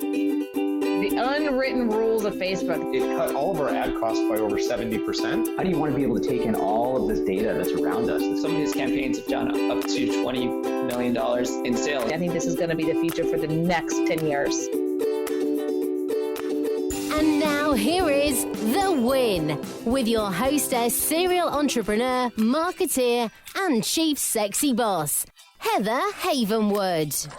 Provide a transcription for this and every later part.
The unwritten rules of Facebook. It cut all of our ad costs by over 70%. How do you want to be able to take in all of this data that's around us? Some of these campaigns have done up to $20 million in sales. I think this is going to be the future for the next 10 years. And now here is The Win with your hostess, serial entrepreneur, marketeer, and chief sexy boss, Heather Havenwood.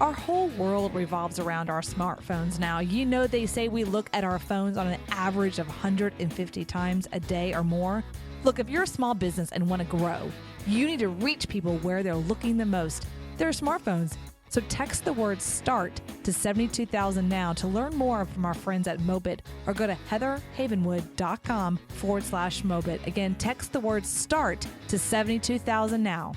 Our whole world revolves around our smartphones now. You know, they say we look at our phones on an average of 150 times a day or more. Look, if you're a small business and want to grow, you need to reach people where they're looking the most. Their smartphones. So text the word START to 72,000 now to learn more from our friends at Mobit, or go to heatherhavenwood.com/Mobit. Again, text the word START to 72,000 now.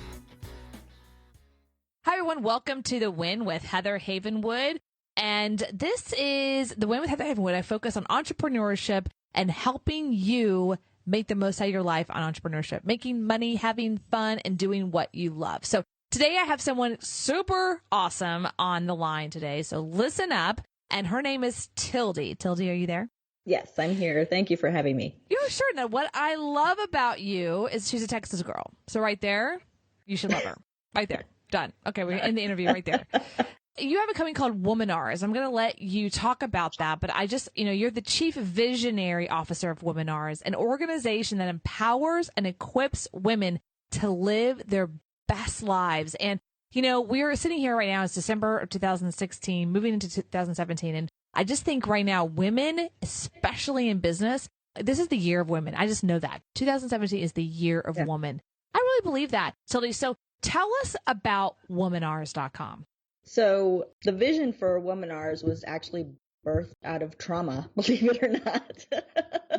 Hi, everyone. Welcome to The Win with Heather Havenwood. And this is The Win with Heather Havenwood. I focus on entrepreneurship and helping you make the most out of your life on entrepreneurship, making money, having fun, and doing what you love. So today I have someone super awesome on the line today. So listen up. And her name is Tilde. Tilde, are you there? Yes, I'm here. Thank you for having me. Yeah, sure. Now, what I love about you is she's a Texas girl. So right there, you should love her. Right there. Done. Okay, we're in the interview right there. You have a company called Womanars. I'm going to let you talk about that, but I just, you're the chief visionary officer of Womanars, an organization that empowers and equips women to live their best lives. And, we're sitting here right now, it's December of 2016, moving into 2017. And I just think right now, women, especially in business, this is the year of women. I just know that 2017 is the year of woman. I really believe that. So tell us about womanars.com. So the vision for Womanars was actually birthed out of trauma, believe it or not.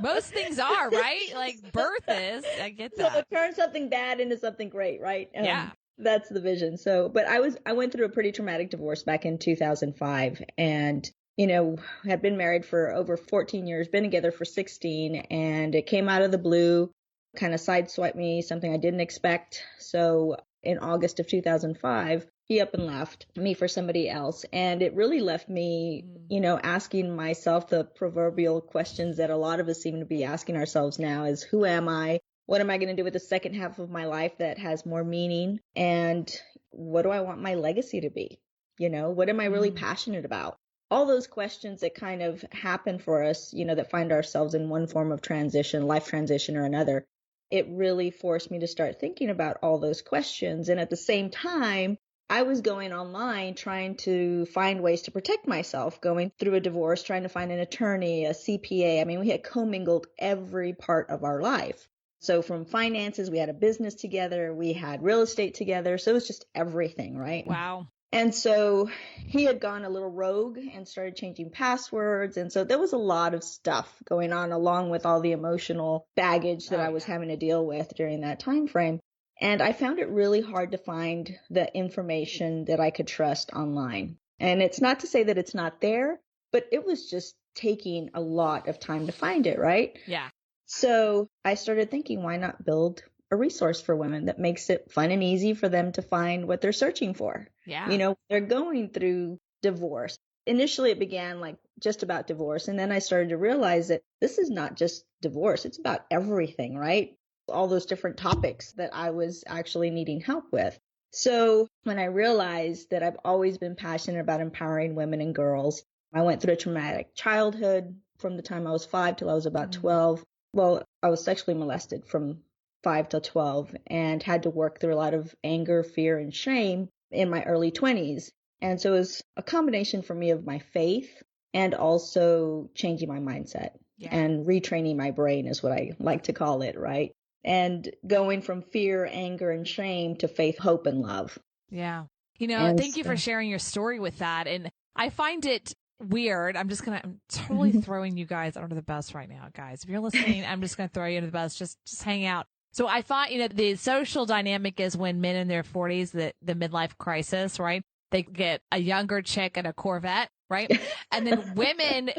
Most things are, right? Like birth is. I get that. So it turns something bad into something great, right? Yeah. That's the vision. So, but I went through a pretty traumatic divorce back in 2005 and, had been married for over 14 years, been together for 16, and it came out of the blue, kind of sideswiped me, something I didn't expect. So in August of 2005, he up and left me for somebody else. And it really left me, asking myself the proverbial questions that a lot of us seem to be asking ourselves now is, who am I? What am I going to do with the second half of my life that has more meaning? And what do I want my legacy to be? What am I really passionate about? All those questions that kind of happen for us, that find ourselves in one form of transition, life transition or another. It really forced me to start thinking about all those questions. And at the same time, I was going online trying to find ways to protect myself, going through a divorce, trying to find an attorney, a CPA. I mean, we had commingled every part of our life. So from finances, we had a business together, we had real estate together. So it was just everything, right? Wow. And so he had gone a little rogue and started changing passwords. And so there was a lot of stuff going on along with all the emotional baggage that I was having to deal with during that time frame. And I found it really hard to find the information that I could trust online. And it's not to say that it's not there, but it was just taking a lot of time to find it, right? Yeah. So I started thinking, why not build a resource for women that makes it fun and easy for them to find what they're searching for? Yeah. They're going through divorce. Initially, it began like just about divorce. And then I started to realize that this is not just divorce. It's about everything, right? All those different topics that I was actually needing help with. So when I realized that I've always been passionate about empowering women and girls, I went through a traumatic childhood from the time I was 5 till I was about 12. Well, I was sexually molested from 5 to 12 and had to work through a lot of anger, fear, and shame in my early 20s. And so it was a combination for me of my faith and also changing my mindset and retraining my brain is what I like to call it, right? And going from fear, anger, and shame to faith, hope, and love. Yeah. Thank you for sharing your story with that. And I find it weird. I'm totally throwing you guys under the bus right now, guys. If you're listening, I'm just going to throw you under the bus. Just hang out. So I find, the social dynamic is when men in their 40s, the midlife crisis, right? They get a younger chick and a Corvette, right? And then women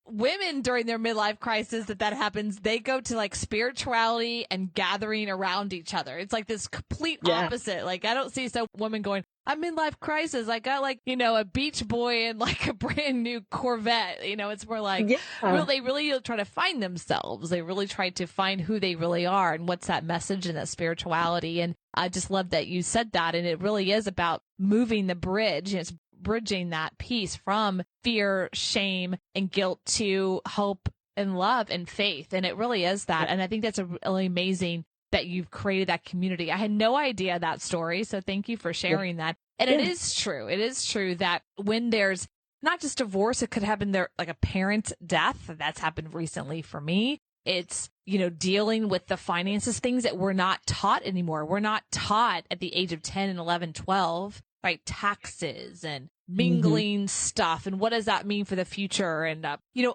women during their midlife crisis that happens, they go to like spirituality and gathering around each other. It's like this complete opposite. Like I don't see some women going, I'm in midlife crisis. I got like, a beach boy and like a brand new Corvette. It's more like they really try to find themselves. They really try to find who they really are and what's that message and that spirituality. And I just love that you said that. And it really is about moving the bridge. It's bridging that piece from fear, shame, and guilt to hope and love and faith. And it really is that. And I think that's really amazing that you've created that community. I had no idea that story. So thank you for sharing that. And it is true. It is true that when there's not just divorce, it could happen there, like a parent death. That's happened recently for me. It's, dealing with the finances, things that we're not taught anymore. We're not taught at the age of 10 and 11, 12, right? Taxes and mingling stuff. And what does that mean for the future? And,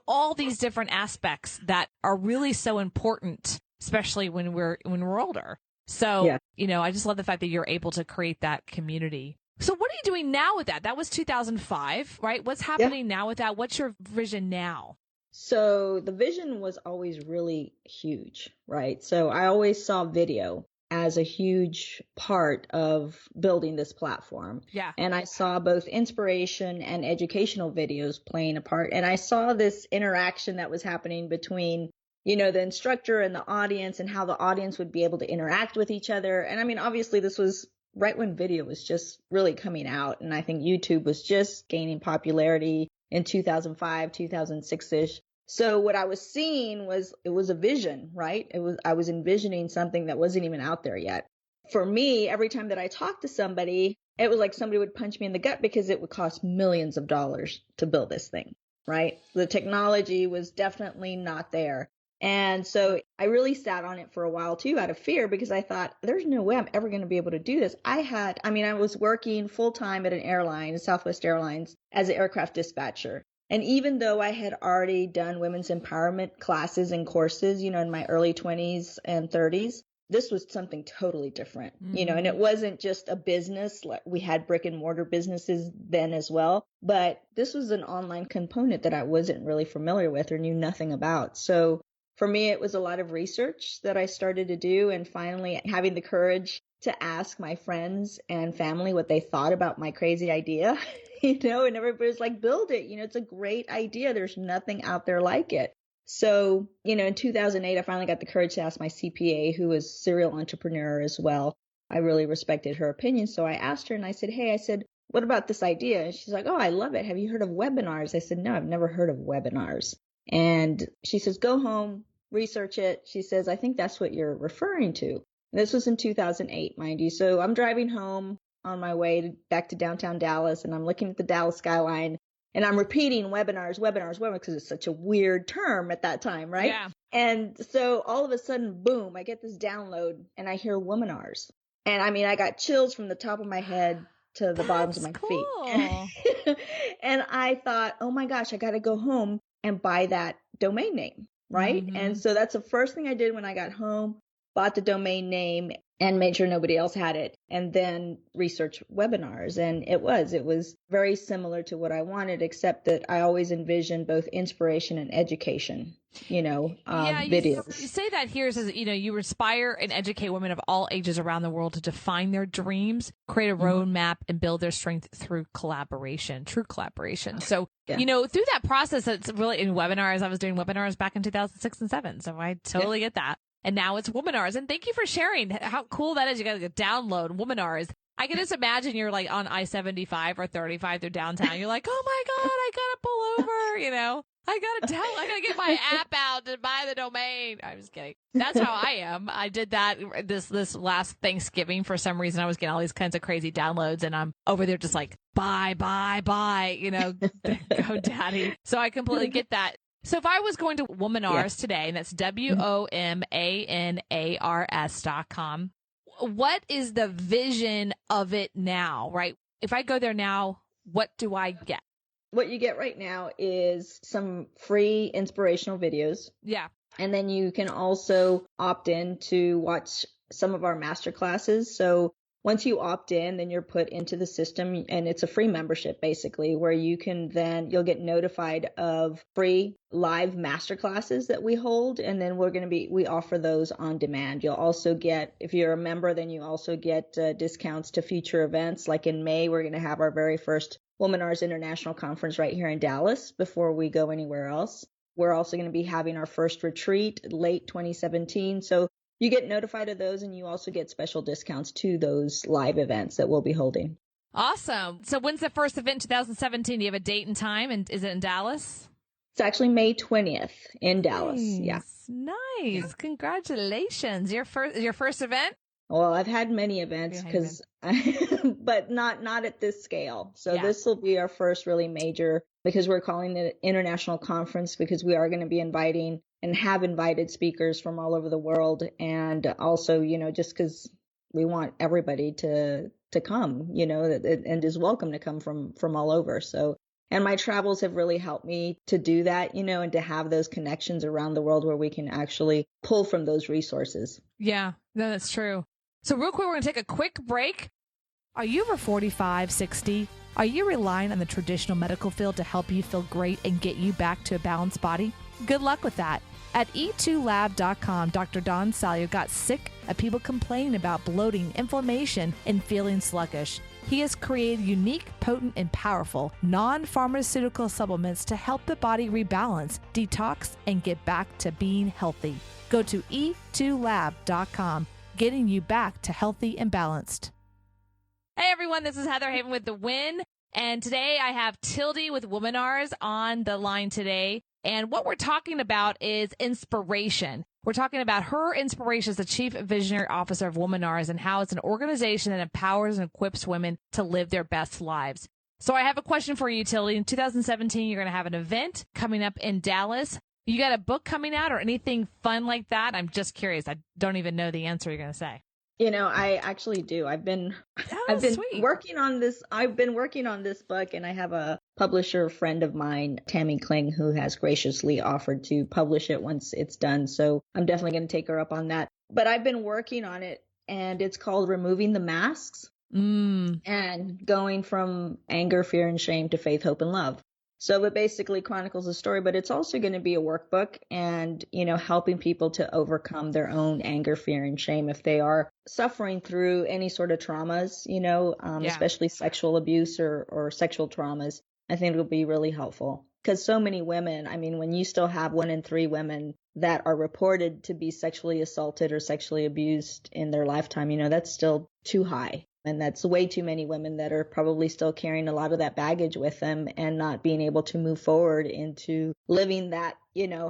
all these different aspects that are really so important, especially when we're older. So, I just love the fact that you're able to create that community. So what are you doing now with that? That was 2005, right? What's happening now with that? What's your vision now? So the vision was always really huge, right? So I always saw video as a huge part of building this platform. Yeah. And I saw both inspiration and educational videos playing a part. And I saw this interaction that was happening between, the instructor and the audience and how the audience would be able to interact with each other. And I mean, obviously this was right when video was just really coming out. And I think YouTube was just gaining popularity in 2005, 2006-ish. So what I was seeing it was a vision, right? I was envisioning something that wasn't even out there yet. For me, every time that I talked to somebody, it was like somebody would punch me in the gut because it would cost millions of dollars to build this thing, right? The technology was definitely not there. And so I really sat on it for a while too, out of fear, because I thought there's no way I'm ever going to be able to do this. I was working full time at an airline, Southwest Airlines, as an aircraft dispatcher. And even though I had already done women's empowerment classes and courses, in my early 20s and 30s, this was something totally different, and it wasn't just a business. Like we had brick and mortar businesses then as well, but this was an online component that I wasn't really familiar with or knew nothing about. So for me, it was a lot of research that I started to do, and finally having the courage to ask my friends and family what they thought about my crazy idea, and everybody's like, build it. It's a great idea. There's nothing out there like it. So, in 2008, I finally got the courage to ask my CPA, who was a serial entrepreneur as well. I really respected her opinion. So I asked her and I said, hey, what about this idea? And she's like, oh, I love it. Have you heard of webinars? I said, no, I've never heard of webinars. And she says, go home, research it. She says, I think that's what you're referring to. And this was in 2008, mind you. So I'm driving home on my way back to downtown Dallas, and I'm looking at the Dallas skyline, and I'm repeating webinars, because it's such a weird term at that time, right? Yeah. And so all of a sudden, boom, I get this download, and I hear womanars. And I got chills from the top of my head to the bottoms of my feet. And I thought, oh my gosh, I got to go home and buy that domain name, right? And so that's the first thing I did when I got home, bought the domain name and made sure nobody else had it, and then researched webinars. And it was very similar to what I wanted, except that I always envisioned both inspiration and education, videos. You say that here says, you inspire and educate women of all ages around the world to define their dreams, create a roadmap, and build their strength through true collaboration. So, through that process, it's really in webinars. I was doing webinars back in 2006 and 7. So I totally get that. And now it's womanars. And thank you for sharing how cool that is. You got to download womanars. I can just imagine you're like on I-75 or 35 through downtown. You're like, oh my God, I got to pull over, I got to get my app out to buy the domain. I'm just kidding. That's how I am. I did that this last Thanksgiving. For some reason, I was getting all these kinds of crazy downloads, and I'm over there just like, buy, go daddy. So I completely get that. So if I was going to Womanars today, and that's WOMANARS.com, what is the vision of it now, right? If I go there now, what do I get? What you get right now is some free inspirational videos. Yeah. And then you can also opt in to watch some of our master classes. So once you opt in, then you're put into the system, and it's a free membership basically, where you can you'll get notified of free live masterclasses that we hold. And then we offer those on demand. You'll also get, if you're a member, then you also get discounts to future events. Like in May, we're going to have our very first Womanars International Conference right here in Dallas before we go anywhere else. We're also going to be having our first retreat late 2017. So you get notified of those, and you also get special discounts to those live events that we'll be holding. Awesome. So when's the first event, 2017? Do you have a date and time? And is it in Dallas? It's actually May 20th in Dallas. Yeah. Nice. Congratulations. Your first event? Well, I've had many events but not at this scale. So This will be our first really major, because we're calling it an international conference, because we are going to be inviting and have invited speakers from all over the world. And also, just because we want everybody to come, and is welcome to come from all over. So, and my travels have really helped me to do that, and to have those connections around the world where we can actually pull from those resources. Yeah, no, that's true. So real quick, we're going to take a quick break. Are you over 45, 60? Are you relying on the traditional medical field to help you feel great and get you back to a balanced body? Good luck with that. At e2lab.com, Dr. Don Salio got sick of people complaining about bloating, inflammation, and feeling sluggish. He has created unique, potent, and powerful non-pharmaceutical supplements to help the body rebalance, detox, and get back to being healthy. Go to e2lab.com, getting you back to healthy and balanced. Hey everyone, this is Heather Haven with The Win, and today I have Tilde with Womanars on the line today. And what we're talking about is inspiration. We're talking about her inspiration as the Chief Visionary Officer of Womanars and how it's an organization that empowers and equips women to live their best lives. So I have a question for you, Tilde. In 2017, you're going to have an event coming up in Dallas. You got a book coming out or anything fun like that? I'm just curious. I don't even know the answer you're going to say. I actually do. I've been sweet. working on this. I've been working on this book, and I have a publisher friend of mine, Tammy Kling, who has graciously offered to publish it once it's done. So I'm definitely going to take her up on that. But I've been working on it, and it's called Removing the Masks and going from anger, fear, and shame to faith, hope, and love. So it basically chronicles the story, but it's also going to be a workbook and, helping people to overcome their own anger, fear, and shame if they are suffering through any sort of traumas, especially sexual abuse or sexual traumas. I think it'll be really helpful because so many women, when you still have 1 in 3 women that are reported to be sexually assaulted or sexually abused in their lifetime, that's still too high. And that's way too many women that are probably still carrying a lot of that baggage with them and not being able to move forward into living that,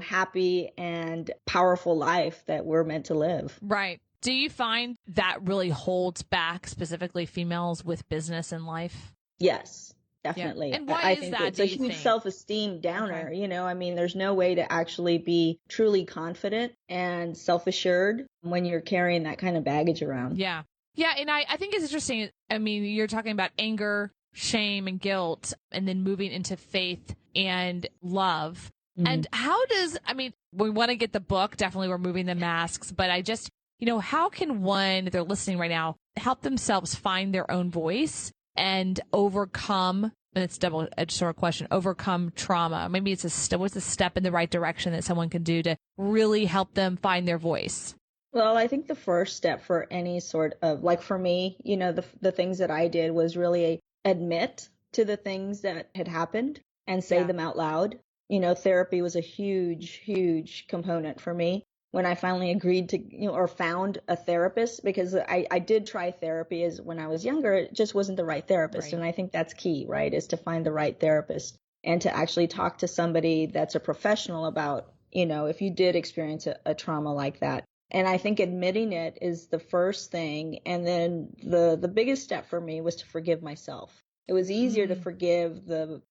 happy and powerful life that we're meant to live. Right. Do you find that really holds back specifically females with business and life? Yes, definitely. Yeah. And why I is think that? It's a huge self-esteem downer. Okay. There's no way to actually be truly confident and self-assured when you're carrying that kind of baggage around. Yeah. Yeah, and I think it's interesting. You're talking about anger, shame, and guilt, and then moving into faith and love. Mm-hmm. And how does, we want to get the book, definitely Removing the Masks, but I just, how can one, if they're listening right now, help themselves find their own voice and overcome, and it's double-edged sort of question, overcome trauma? Maybe it's what's a step in the right direction that someone can do to really help them find their voice? Well, I think the first step for any sort of, like for me, the things that I did was really admit to the things that had happened and say them out loud. Therapy was a huge, huge component for me when I finally agreed to, or found a therapist, because I did try therapy when I was younger. It just wasn't the right therapist. Right. And I think that's key, right, is to find the right therapist and to actually talk to somebody that's a professional about, if you did experience a trauma like that. And I think admitting it is the first thing. And then the biggest step for me was to forgive myself. It was easier to forgive the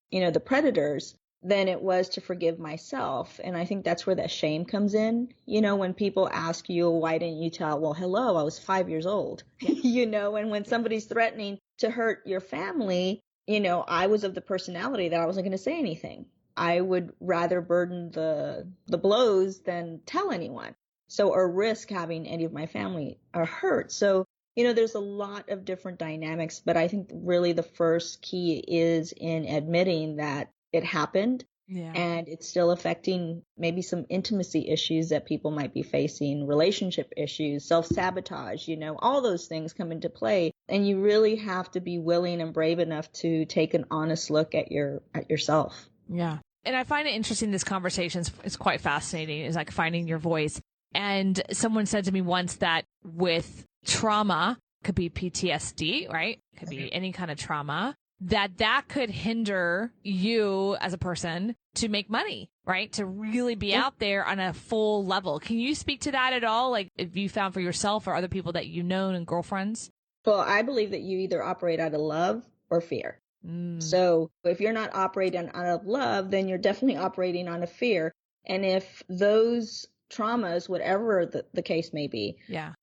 predators than it was to forgive myself. And I think that's where that shame comes in. When people ask you, why didn't you tell? Well, hello, I was 5 years old, and when somebody's threatening to hurt your family, I was of the personality that I wasn't going to say anything. I would rather burden the blows than tell anyone. Or risk having any of my family hurt. So there's a lot of different dynamics, but I think really the first key is in admitting that it happened. Yeah. And it's still affecting maybe some intimacy issues that people might be facing, relationship issues, self-sabotage, all those things come into play. And you really have to be willing and brave enough to take an honest look at yourself. Yeah. And I find it interesting, this conversation is quite fascinating, is like finding your voice. And someone said to me once that with trauma, could be PTSD, right? Could be any kind of trauma, that could hinder you as a person to make money, right? To really be out there on a full level. Can you speak to that at all? Like if you found for yourself or other people that you know and girlfriends? Well, I believe that you either operate out of love or fear. So if you're not operating out of love, then you're definitely operating on a fear. And if those traumas, whatever the case may be,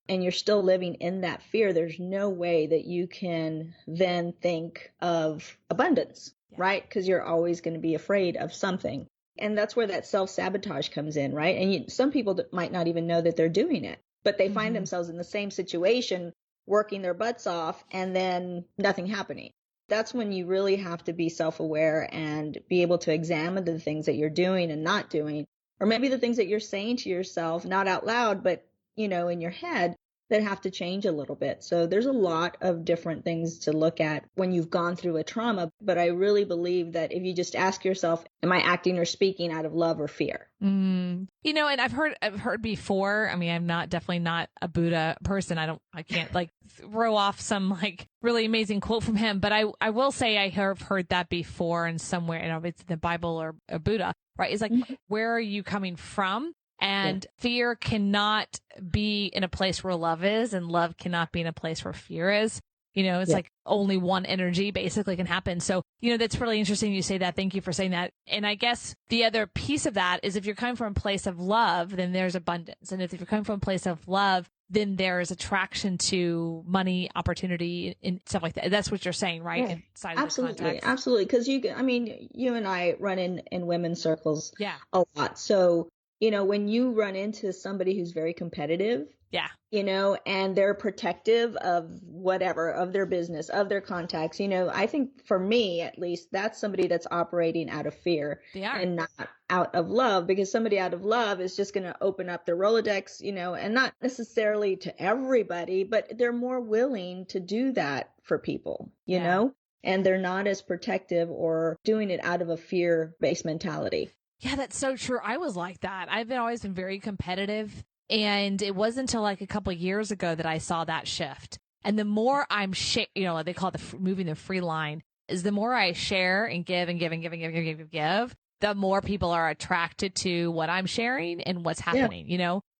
and you're still living in that fear, there's no way that you can then think of abundance, right? Because you're always going to be afraid of something. And that's where that self-sabotage comes in, right? And some people might not even know that they're doing it, but they find themselves in the same situation, working their butts off, and then nothing happening. That's when you really have to be self-aware and be able to examine the things that you're doing and not doing, or maybe the things that you're saying to yourself, not out loud, but, in your head, that have to change a little bit. So there's a lot of different things to look at when you've gone through a trauma. But I really believe that if you just ask yourself, am I acting or speaking out of love or fear? And I've heard before, I mean, I'm definitely not a Buddha person. I can't like throw off some like really amazing quote from him, but I will say I have heard that before in somewhere, it's in the Bible or Buddha, right? It's like, where are you coming from? And fear cannot be in a place where love is, and love cannot be in a place where fear is. It's like only one energy basically can happen. So, that's really interesting you say that. Thank you for saying that. And I guess the other piece of that is if you're coming from a place of love, then there's abundance. And if you're coming from a place of love, then there's attraction to money, opportunity, and stuff like that. That's what you're saying, right? Yeah. Inside of the context. Absolutely. Because you and I run in women's circles a lot. So, when you run into somebody who's very competitive, and they're protective of whatever, of their business, of their contacts, I think for me, at least, that's somebody that's operating out of fear and not out of love, because somebody out of love is just going to open up their Rolodex, and not necessarily to everybody, but they're more willing to do that for people, you know, and they're not as protective or doing it out of a fear-based mentality. Yeah, that's so true. I was like that. I've always been very competitive. And it wasn't until like a couple of years ago that I saw that shift. And the more I'm they call it moving the free line, is the more I share and give and give and give and give and give, the more people are attracted to what I'm sharing and what's happening,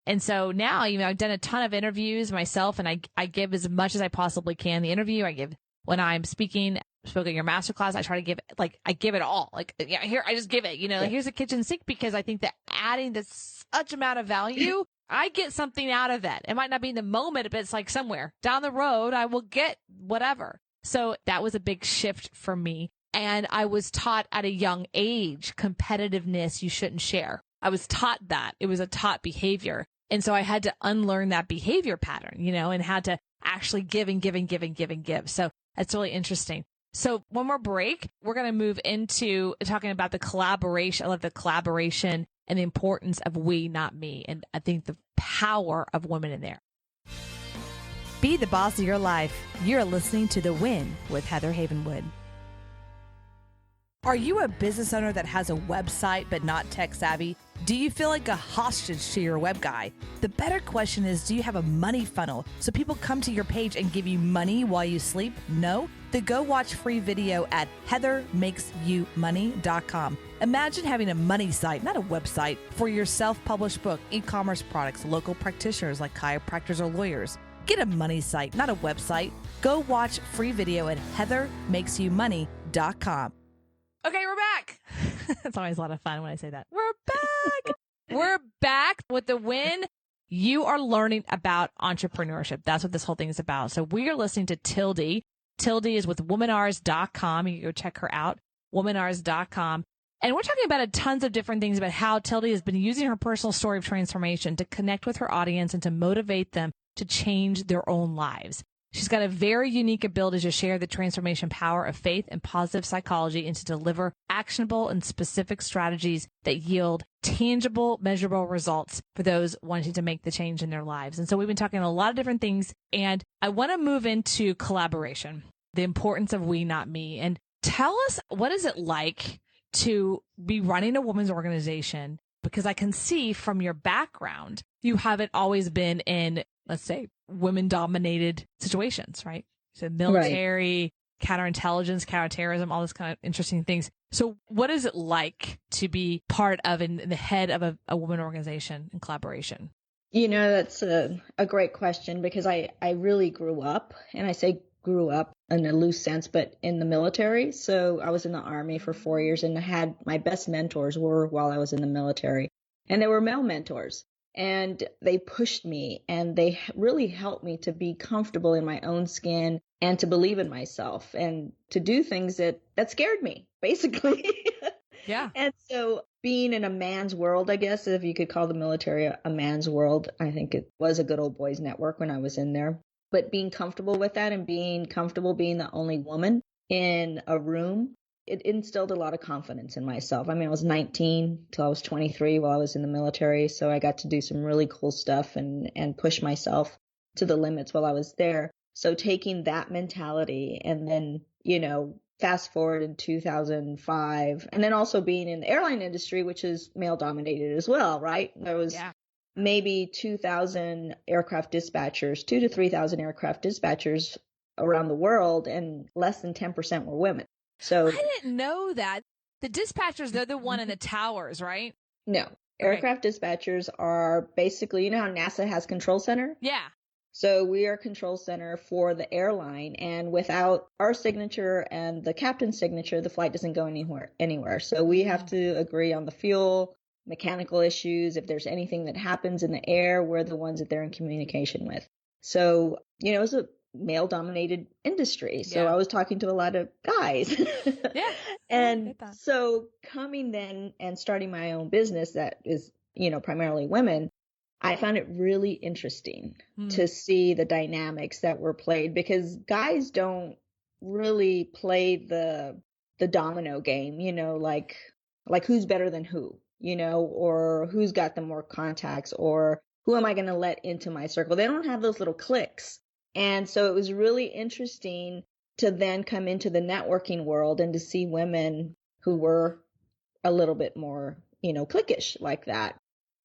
And so now, I've done a ton of interviews myself, and I give as much as I possibly can. The interview I give when I'm spoke at your masterclass, I try to give I give it all. Here, I just give it, here's a kitchen sink, because I think that adding such amount of value, I get something out of it. It might not be in the moment, but it's like somewhere down the road, I will get whatever. So that was a big shift for me. And I was taught at a young age, competitiveness, you shouldn't share. I was taught that. It was a taught behavior. And so I had to unlearn that behavior pattern, and had to actually give and give and give and give and give. So that's really interesting. So one more break, we're going to move into talking about the collaboration. I love the collaboration and the importance of we, not me. And I think the power of women in there. Be the boss of your life. You're listening to The Win with Heather Havenwood. Are you a business owner that has a website but not tech savvy? Do you feel like a hostage to your web guy? The better question is, do you have a money funnel so people come to your page and give you money while you sleep? No? Then go watch free video at heathermakesyoumoney.com. Imagine having a money site, not a website, for your self-published book, e-commerce products, local practitioners like chiropractors or lawyers. Get a money site, not a website. Go watch free video at heathermakesyoumoney.com. Okay, we're back. It's always a lot of fun when I say that. We're back. We're back with The Win. You are learning about entrepreneurship. That's what this whole thing is about. So we are listening to Tilde. Tilde is with womanars.com. You can go check her out, womanars.com. And we're talking about tons of different things about how Tilde has been using her personal story of transformation to connect with her audience and to motivate them to change their own lives. She's got a very unique ability to share the transformation power of faith and positive psychology and to deliver actionable and specific strategies that yield tangible, measurable results for those wanting to make the change in their lives. And so we've been talking a lot of different things, and I want to move into collaboration, the importance of we, not me. And tell us, what is it like to be running a women's organization? Because I can see from your background, you haven't always been in, let's say, women-dominated situations, right? So military, counterintelligence, counterterrorism, all this kind of interesting things. So what is it like to be part of and the head of a women organization in collaboration? That's a great question, because I really grew up, and I say grew up in a loose sense, but in the military. So I was in the Army for 4 years, and I had my best mentors were while I was in the military, and they were male mentors. And they pushed me, and they really helped me to be comfortable in my own skin and to believe in myself and to do things that scared me, basically. Yeah. And so being in a man's world, I guess, if you could call the military a man's world, I think it was a good old boys network when I was in there. But being comfortable with that and being comfortable being the only woman in a room, it instilled a lot of confidence in myself. I mean, I was 19 till I was 23 while I was in the military. So I got to do some really cool stuff and push myself to the limits while I was there. So taking that mentality and then, fast forward in 2005, and then also being in the airline industry, which is male dominated as well, right? There was maybe 2,000 aircraft dispatchers, 2,000 to 3,000 aircraft dispatchers around the world, and less than 10% were women. So I didn't know that. The dispatchers, they're the one in the towers, right? No. Aircraft dispatchers are basically, how NASA has control center? Yeah. So we are control center for the airline, and without our signature and the captain's signature, the flight doesn't go anywhere. So we have to agree on the fuel, mechanical issues. If there's anything that happens in the air, we're the ones that they're in communication with. So, it's a male-dominated industry. So I was talking to a lot of guys. Yeah. And so coming then and starting my own business that is, primarily women, I found it really interesting to see the dynamics that were played, because guys don't really play the domino game, like who's better than who, or who's got the more contacts, or who am I going to let into my circle? They don't have those little cliques. And so it was really interesting to then come into the networking world and to see women who were a little bit more, cliquish like that.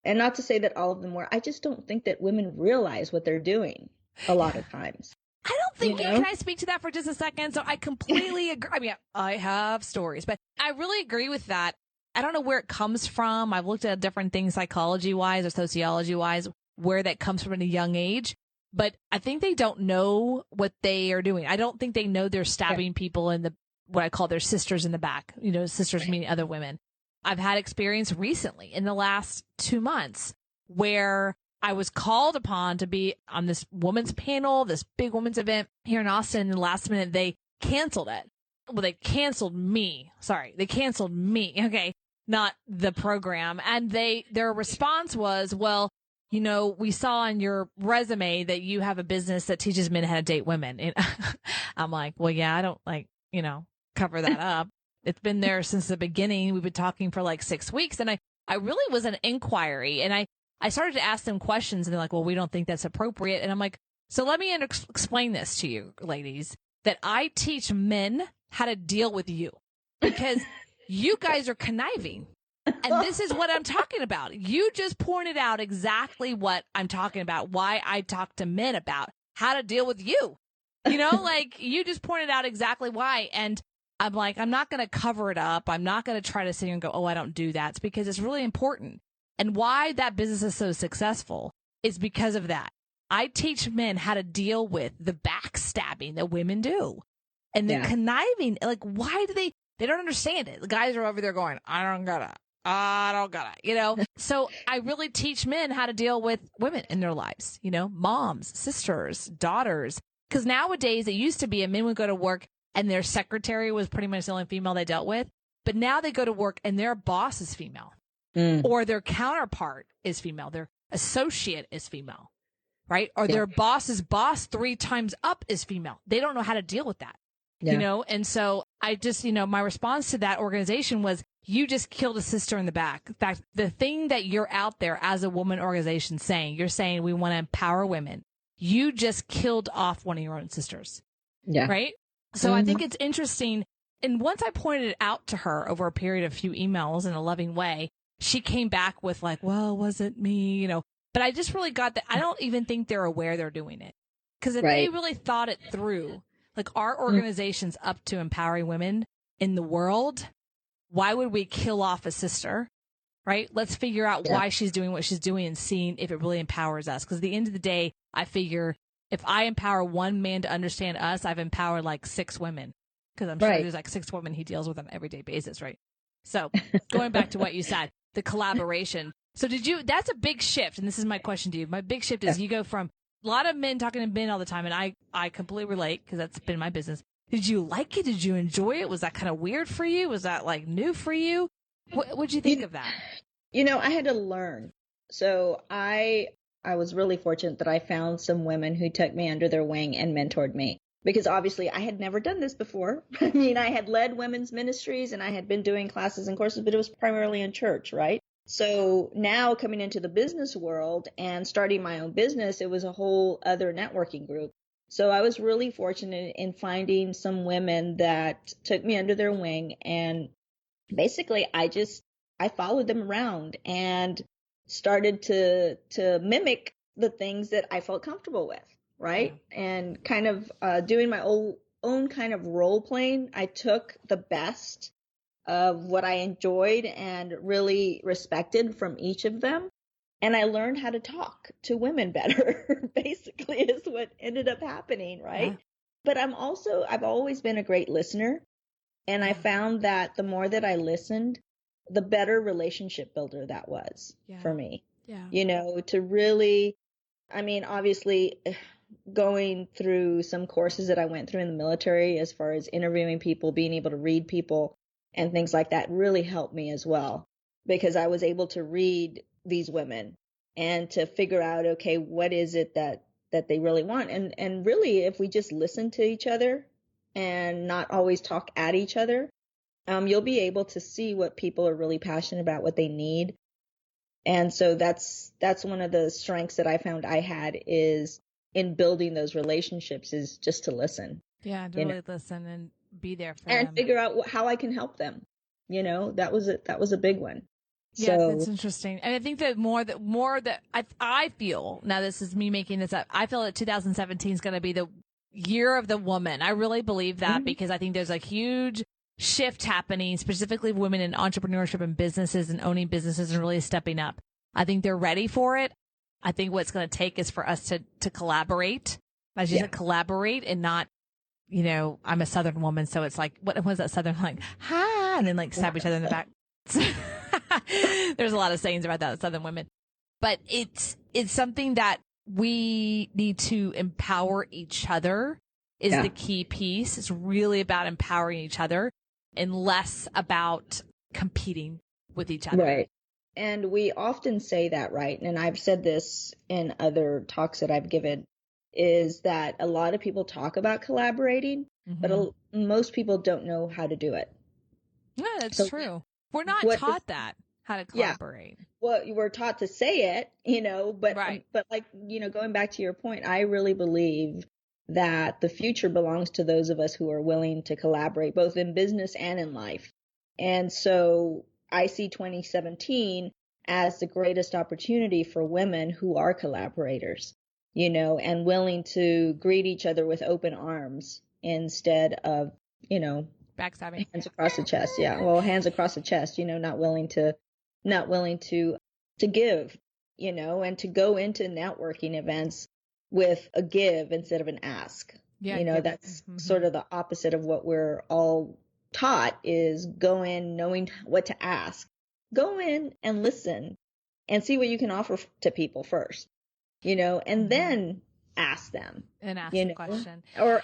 And not to say that all of them were. I just don't think that women realize what they're doing a lot of times. I don't think, can I speak to that for just a second? So I completely agree. I mean, I have stories, but I really agree with that. I don't know where it comes from. I've looked at different things psychology-wise or sociology-wise, where that comes from at a young age. But I think they don't know what they are doing. I don't think they know they're stabbing people in what I call their sisters in the back, sisters meaning other women. I've had experience recently in the last 2 months where I was called upon to be on this women's panel, this big women's event here in Austin. And the last minute, they canceled it. Well, they canceled me. Sorry. They canceled me. Okay. Not the program. And their response was, well, we saw on your resume that you have a business that teaches men how to date women. And I'm like, well, yeah, I don't cover that up. It's been there since the beginning. We've been talking for like 6 weeks. And I really was an inquiry, and I started to ask them questions, and they're like, well, we don't think that's appropriate. And I'm like, so let me explain this to you ladies, that I teach men how to deal with you, because you guys are conniving. And this is what I'm talking about. You just pointed out exactly what I'm talking about, why I talk to men about how to deal with you. You just pointed out exactly why. And I'm like, I'm not going to cover it up. I'm not going to try to sit here and go, oh, I don't do that. It's because it's really important. And why that business is so successful is because of that. I teach men how to deal with the backstabbing that women do and the conniving. Like, why do they don't understand it. The guys are over there going, I don't gotta. So I really teach men how to deal with women in their lives, moms, sisters, daughters. Because nowadays it used to be a men would go to work and their secretary was pretty much the only female they dealt with. But now they go to work and their boss is female or their counterpart is female. Their associate is female. right? Or their boss's boss 3 times up is female. They don't know how to deal with that, And so I just, my response to that organization was, you just killed a sister in the back. In fact, the thing that you're out there as a woman organization saying, you're saying we want to empower women. You just killed off one of your own sisters. Yeah. Right? So I think it's interesting. And once I pointed it out to her over a period of few emails in a loving way, she came back with like, well, was it me? But I just really got that. I don't even think they're aware they're doing it. Because if they really thought it through, like our organization's up to empowering women in the world, why would we kill off a sister? Right? Let's figure out why she's doing what she's doing and seeing if it really empowers us. Because at the end of the day, I figure if I empower one man to understand us, I've empowered like 6 women. Because I'm sure there's like 6 women he deals with on an everyday basis, right? So going back to what you said, the collaboration. So that's a big shift. And this is my question to you. My big shift is you go from a lot of men talking to men all the time. And I completely relate because that's been my business. Did you like it? Did you enjoy it? Was that kind of weird for you? Was that like new for you? What'd you think of that? I had to learn. So I was really fortunate that I found some women who took me under their wing and mentored me. Because obviously I had never done this before. I mean, I had led women's ministries and I had been doing classes and courses, but it was primarily in church, right? So now coming into the business world and starting my own business, it was a whole other networking group. So I was really fortunate in finding some women that took me under their wing. And basically I followed them around and started to mimic the things that I felt comfortable with. Right. And kind of doing my own kind of role playing. I took the best of what I enjoyed and really respected from each of them. And I learned how to talk to women better, basically, is what ended up happening. Right. Yeah. But I've always been a great listener. And I found that the more that I listened, the better relationship builder that was for me. Yeah. To really, I mean, obviously, going through some courses that I went through in the military as far as interviewing people, being able to read people and things like that really helped me as well, because I was able to read these women and to figure out, okay, what is it that they really want? And really, if we just listen to each other and not always talk at each other, you'll be able to see what people are really passionate about, what they need. And so that's one of the strengths that I found I had is in building those relationships is just to listen. Yeah, to really listen and be there for them. And figure out how I can help them. That was a big one. Yeah, that's interesting. And I think that more that I feel, now this is me making this up, I feel that 2017 is going to be the year of the woman. I really believe that because I think there's a huge shift happening, specifically women in entrepreneurship and businesses and owning businesses and really stepping up. I think they're ready for it. I think what's going to take is for us to collaborate, as you said, collaborate and not, I'm a Southern woman. So it's like, what was that Southern like? Ha! And then like stab each other in the back. There's a lot of sayings about that, Southern women, but it's something that we need to empower each other is the key piece. It's really about empowering each other and less about competing with each other. Right. And we often say that, right? And I've said this in other talks that I've given, is that a lot of people talk about collaborating, but most people don't know how to do it. Yeah, that's true. We're not taught how to collaborate. Yeah. Well, we're taught to say it, but like, going back to your point, I really believe that the future belongs to those of us who are willing to collaborate, both in business and in life. And so I see 2017 as the greatest opportunity for women who are collaborators, and willing to greet each other with open arms instead of, backstabbing, hands across the chest. Yeah. Well, hands across the chest, not willing to give, and to go into networking events with a give instead of an ask. Yeah. That's sort of the opposite of what we're all taught, is go in knowing what to ask. Go in and listen and see what you can offer to people first, and then ask them and ask a question, or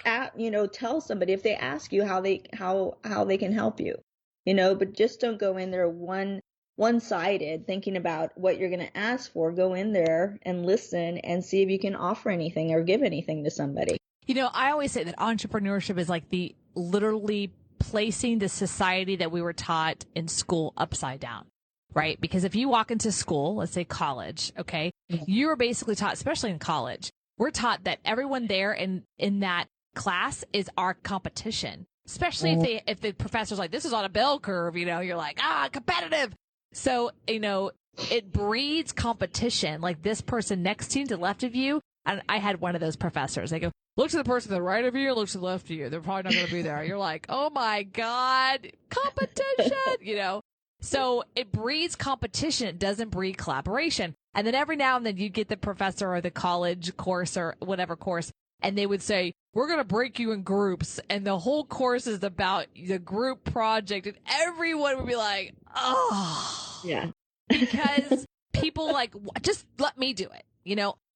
tell somebody if they ask you how they can help you, but just don't go in there one one-sided thinking about what you're going to ask for. Go in there and listen and see if you can offer anything or give anything to somebody. I always say that entrepreneurship is like the literally placing the society that we were taught in school upside down, right? Because if you walk into school, let's say college, okay, you are basically taught, especially in college, we're taught that everyone there in that class is our competition, especially if the professor's like, this is on a bell curve, you're like, competitive. So, it breeds competition. Like this person next to you, to the left of you. And I had one of those professors. They go, look to the person to the right of you, look to the left of you. They're probably not going to be there. You're like, oh my God, competition, So it breeds competition. It doesn't breed collaboration. And then every now and then you get the professor or the college course or whatever course, and they would say, we're going to break you in groups. And the whole course is about the group project. And everyone would be like, oh. Yeah. Because people like, just let me do it.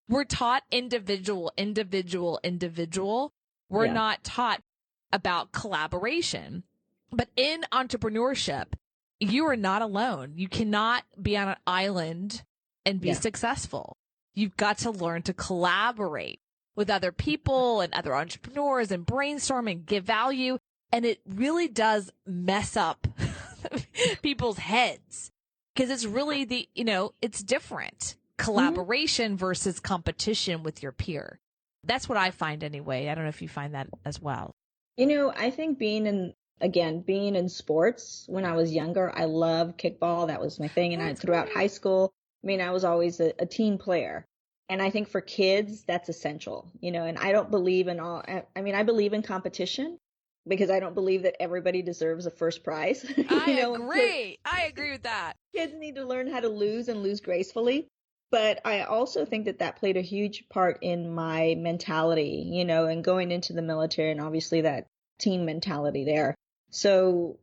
We're taught individual. We're not taught about collaboration. But in entrepreneurship, you are not alone. You cannot be on an island and be successful. You've got to learn to collaborate with other people and other entrepreneurs and brainstorm and give value. And it really does mess up people's heads because it's really it's different. Collaboration versus competition with your peer. That's what I find anyway. I don't know if you find that as well. I think being in sports when I was younger, I loved kickball. That was my thing. And throughout high school, I was always a team player. And I think for kids, that's essential, and I don't believe in I believe in competition because I don't believe that everybody deserves a first prize. I agree with that. Kids need to learn how to lose and lose gracefully. But I also think that played a huge part in my mentality, and going into the military and obviously that team mentality there. So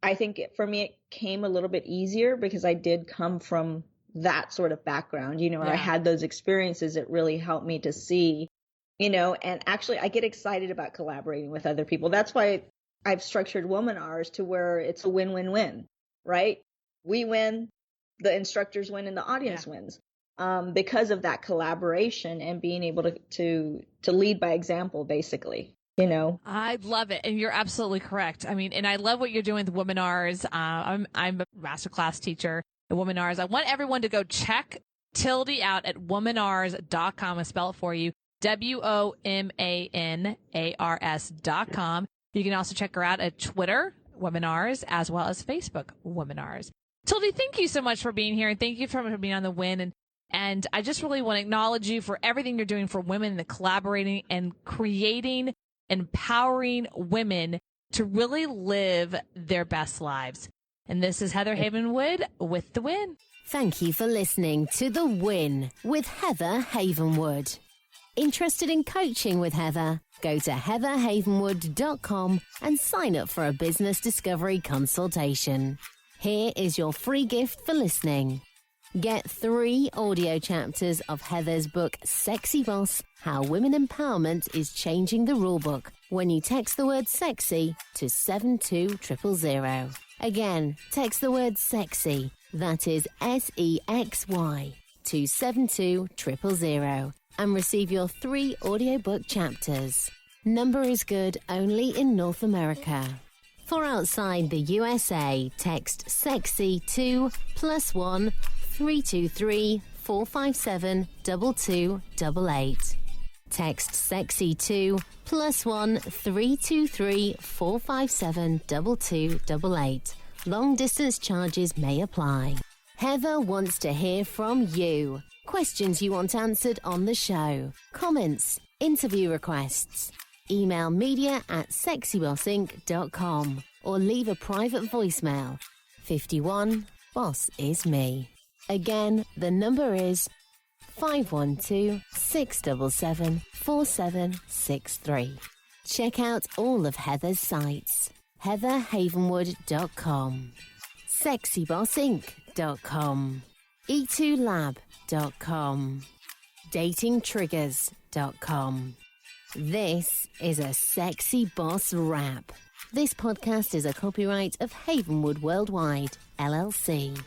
I think for me, it came a little bit easier because I did come from that sort of background, I had those experiences. It really helped me to see, and actually I get excited about collaborating with other people. That's why I've structured Womanars to where it's a win-win-win, right? We win, the instructors win, and the audience wins. Because of that collaboration and being able to lead by example, basically, I love it. And you're absolutely correct. And I love what you're doing with Womanars. I'm a masterclass teacher at Womanars. I want everyone to go check Tilde out at womanars.com. I spell it for you. WOMANARS.com. You can also check her out at Twitter, Womanars, as well as Facebook, Womanars. Tilde, thank you so much for being here. And thank you for being on the Win. And I just really want to acknowledge you for everything you're doing for women, the collaborating and creating, empowering women to really live their best lives. And this is Heather Havenwood with The Win. Thank you for listening to The Win with Heather Havenwood. Interested in coaching with Heather? Go to heatherhavenwood.com and sign up for a business discovery consultation. Here is your free gift for listening. Get 3 audio chapters of Heather's book, Sexy Boss, How Women Empowerment is Changing the Rulebook, when you text the word sexy to 72000. Again, text the word sexy, that is SEXY, to 72000 and receive your 3 audiobook chapters. Number is good only in North America. For outside the USA, text sexy to +1 323 457 2288. Text sexy to +1 323 457 2288. Long distance charges may apply. Heather wants to hear from you. Questions you want answered on the show. Comments, interview requests. Email media@sexybossinc.com or leave a private voicemail. 51 Boss is me. Again, the number is 512-677-4763. Check out all of Heather's sites. heatherhavenwood.com, sexybossinc.com, e2lab.com, datingtriggers.com. This is a Sexy Boss Wrap. This podcast is a copyright of Havenwood Worldwide, LLC.